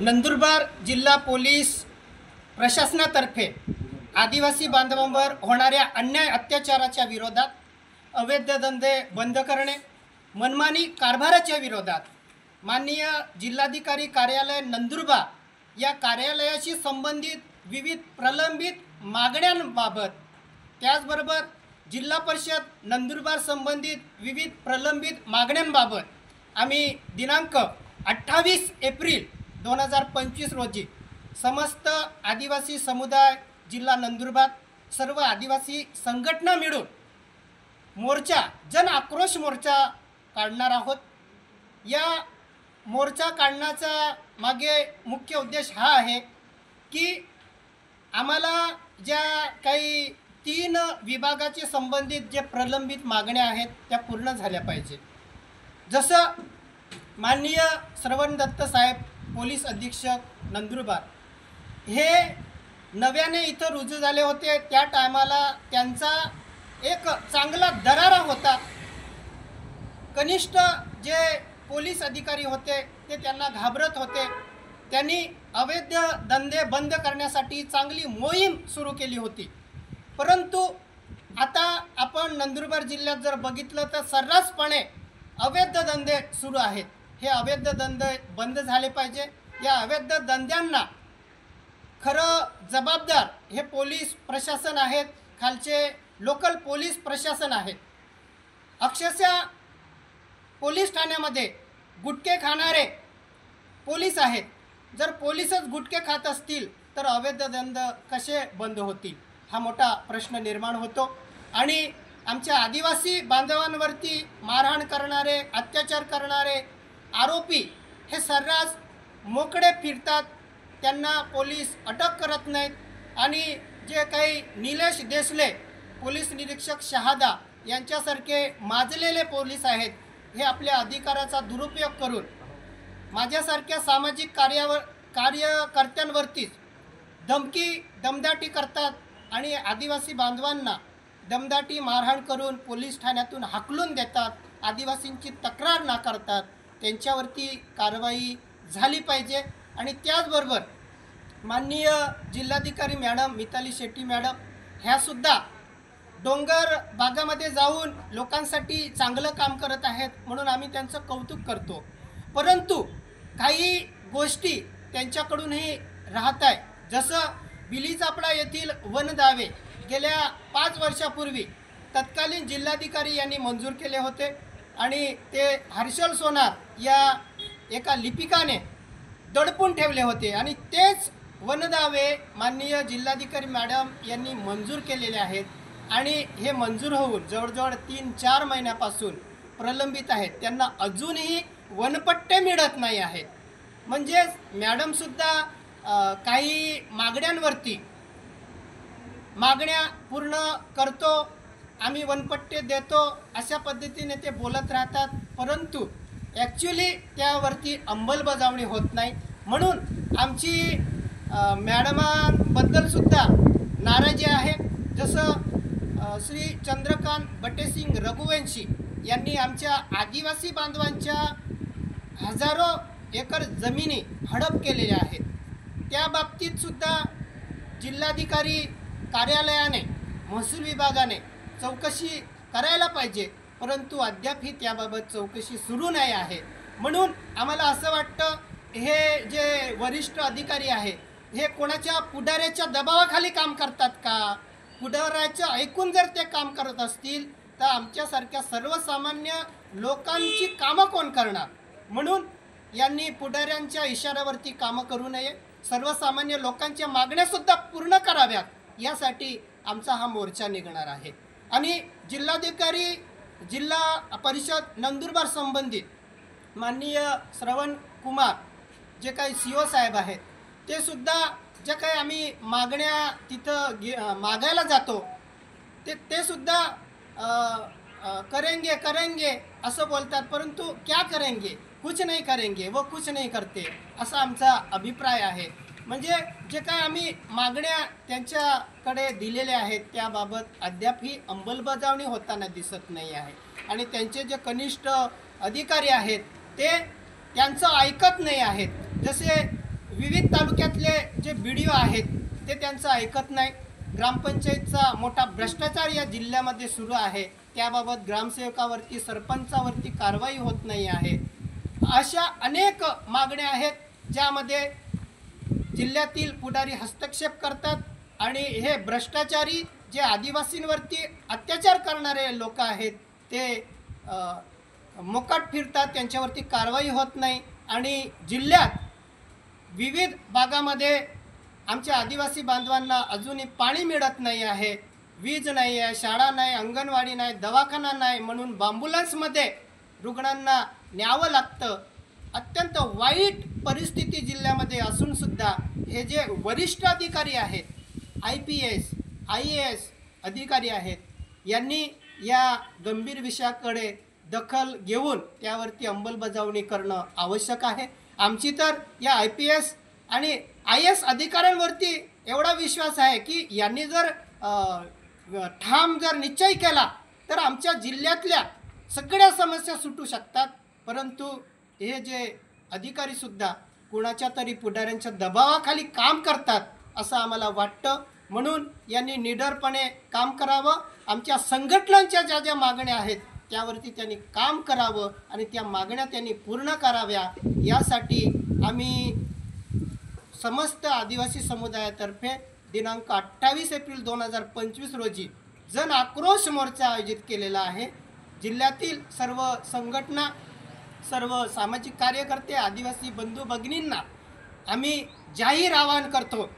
नंदुरबार जिल्हा पोलीस प्रशासनातर्फे आदिवासी बांधवांवर होणाऱ्या अन्याय अत्याचाराच्या विरोधात, अवैध धंदे बंद करणे, मनमानी कारभाराच्या विरोधात माननीय जिल्हाधिकारी कार्यालय नंदुरबार या कार्यालयाशी संबंधित विविध प्रलंबित मागण्यांबाबत, त्याचबरोबर जिल्हा परिषद नंदुरबार संबंधित विविध प्रलंबित मागण्यांबाबत आम्ही दिनांक 28 एप्रिल 2025 रोजी समस्त आदिवासी समुदाय जिल्हा नंदुरबार सर्व आदिवासी संघटना मिळून मोर्चा, जन आक्रोश मोर्चा काढणार आहोत। या मोर्चा काढण्याचा मागे मुख्य उद्देश हा आहे की आम्हाला ज्या काही 3 विभागाचे संबंधित जे प्रलंबित मागण्या आहेत त्या पूर्ण झाल्या पाहिजे। जसं माननीय श्रवण दत्त साहेब पोलीस अधीक्षक नंदुरबार हे नव्याने इथं रुजू झाले होते, त्या टायमाला त्यांचा एक चांगला दरारा होता। कनिष्ठ जे पोलीस अधिकारी होते ते त्यांना घाबरत होते। त्यांनी अवैध धंदे बंद करण्यासाठी चांगली मोहीम सुरू केली होती। परंतु आता आपण नंदुरबार जिल्ह्यात जर बघितलं तर सर्रासपणे अवैध धंदे सुरू आहेत। हे अवैध धंदे बंद झाले पाहिजे। या अवैध धंद्यांना खरं जबाबदार हे पोलीस प्रशासन आहेत, खालचे लोकल पोलीस प्रशासन आहेत। अक्षरशः पोलीस ठाण्यामध्ये गुटखे खाणारे पोलीस आहेत। जर पोलीसच गुटखे खात असतील तर अवैध धंदे कसे बंद होतील हा मोठा प्रश्न निर्माण होतो। आणि आमच्या आदिवासी बांधवांवरती मारहाण करणारे, अत्याचार करणारे आरोपी हे सर्रास मोकळे फिरतात, त्यांना पोलीस अटक करत नाहीत। आणि जे काही निलेश देसले, पोलीस निरीक्षक शहादा यांच्यासारखे माजलेले पोलीस आहेत, हे आपल्या अधिकाराचा दुरुपयोग करून माझ्यासारख्या सामाजिक कार्यकर्त्यांवरतीच दमदाटी करतात आणि आदिवासी बांधवांना दमदाटी मारहाण करून पोलीस ठाण्यातून हाकलून देतात, आदिवासींची तक्रार नाकारतात। त्यांच्यावरती कारवाई झाली पाहिजे। आणि त्याचबरोबर माननीय जिल्हाधिकारी मॅडम मिताली शेट्टी मॅडम ह्यासुद्धा डोंगर भागामध्ये जाऊन लोकांसाठी चांगलं काम करत आहेत, म्हणून आम्ही त्यांचं कौतुक करतो। परंतु काही गोष्टी त्यांच्याकडूनही राहत आहे। जसं बिलीचापडा येथील वनदावे गेल्या 5 वर्षापूर्वी तत्कालीन जिल्हाधिकारी यांनी मंजूर केले होते आणि ते हर्षल सोनार या एका लिपिकाने दडपून ठेवले होते आणि तेच वनदावे माननीय जिल्हाधिकारी मॅडम यांनी मंजूर केलेले आहेत। आणि हे मंजूर होऊन जवळजवळ 3-4 महिन्यापासून प्रलंबित आहेत, त्यांना अजूनही वनपट्टे मिळत नाही आहेत। म्हणजे मॅडमसुद्धा काही मागण्यांवरती मागण्या पूर्ण करतो, आम्ही वनपट्टे देतो अशा पद्धतीने ते बोलत राहतात, परंतु ॲक्च्युली त्यावरती अंमलबजावणी होत नाही। म्हणून आमची मॅडमांबद्दलसुद्धा नाराजी आहे। जसं श्री चंद्रकांत बटेसिंग रघुवंशी यांनी आमच्या आदिवासी बांधवांच्या हजारो एकर जमिनी हडप केलेल्या आहेत, त्या बाबतीतसुद्धा जिल्हाधिकारी कार्यालयाने, महसूल विभागाने चौकशी करायला पाहिजे, परंतु अद्यापही त्याबाबत चौकशी सुरू नाही आहे। म्हणून आम्हाला असं वाटतं हे जे वरिष्ठ अधिकारी आहे हे कोणाच्या पुढाऱ्याच्या दबावाखाली काम करतात का? पुढाऱ्याचं ऐकून जर ते काम करत असतील तर आमच्यासारख्या सर्वसामान्य लोकांची कामं कोण करणार? म्हणून यांनी पुढाऱ्यांच्या इशाऱ्यावरती कामं करू नये, सर्वसामान्य लोकांच्या मागण्यासुद्धा पूर्ण कराव्यात, यासाठी आमचा हा मोर्चा निघणार आहे। आणि जिल्हाधिकारी, जिल्हा परिषद नंदुरबार संबंधित माननीय श्रवण कुमार जे काही CO साहेब आहेत ते सुद्धा जे काही आम्ही मागण्या तिथं मागायला जातो ते सुद्धा करेंगे असं बोलतात, परंतु क्या करेंगे, कुछ नहीं करेंगे व कुछ नहीं करते असा आमचा अभिप्राय आहे। म्हणजे जे काय आम्ही मागण्या त्यांच्याकडे दिलेल्या आहेत त्याबाबत अद्यापही अंमलबजावणी होताना दिसत नाही आहे। आणि त्यांचे जे कनिष्ठ अधिकारी आहेत ते त्यांचं ऐकत नाही आहेत। जसे विविध तालुक्यातले जे BDO आहेत ते त्यांचं ऐकत नाही. ग्रामपंचायतचा मोठा भ्रष्टाचार या जिल्ह्यामध्ये सुरू आहे. त्याबाबत ग्रामसेवकावरती सरपंचावरती कारवाई होत नाही आहे. अशा अनेक मागण्या आहेत ज्यामध्ये जिल्ह्यातील पुढारी हस्तक्षेप करतात आणि हे भ्रष्टाचारी जे आदिवासींवरती अत्याचार करणारे लोक आहेत ते मोकाट फिरतात, त्यांच्यावरती कारवाई होत नाही. आणि जिल्ह्यात विविध भागामध्ये आमच्या आदिवासी बांधवांना अजूनही पाणी मिळत नाही आहे, वीज नाही आहे, शाळा नाही, अंगणवाडी नाही, दवाखाना नाही, म्हणून ॲम्ब्युलन्समध्ये रुग्णांना न्यावं लागतं. अत्यंत वाईट परिस्थिती जिल्ह्यामध्ये असूनसुद्धा हे जे वरिष्ठ अधिकारी आहेत, IPS IAS अधिकारी आहेत, यांनी या गंभीर विषयाकडे दखल घेऊन त्यावरती अंमलबजावणी करणं आवश्यक आहे. आमची तर या IPS आणि IAS अधिकाऱ्यांवरती एवढा विश्वास आहे की यांनी जर ठाम जर निश्चय केला तर आमच्या जिल्ह्यातल्या सगळ्या समस्या सुटू शकतात. परंतु हे जे अधिकारीसुद्धा कुणाच्या तरी पुढाऱ्यांच्या दबावाखाली काम करतात असं आम्हाला वाटतं. म्हणून यांनी निडरपणे काम करावं. आमच्या संघटनांच्या ज्या ज्या मागण्या आहेत त्यावरती त्यांनी काम करावं आणि त्या मागण्या त्यांनी पूर्ण कराव्या. यासाठी आम्ही समस्त आदिवासी समुदायातर्फे दिनांक 28 एप्रिल 2025 रोजी जन आक्रोश मोर्चा आयोजित केलेला आहे. जिल्ह्यातील सर्व संघटना, सर्व सामाजिक कार्यकर्ते, आदिवासी बंधू भगिनींना आम्ही जाहीर आवाहन करतो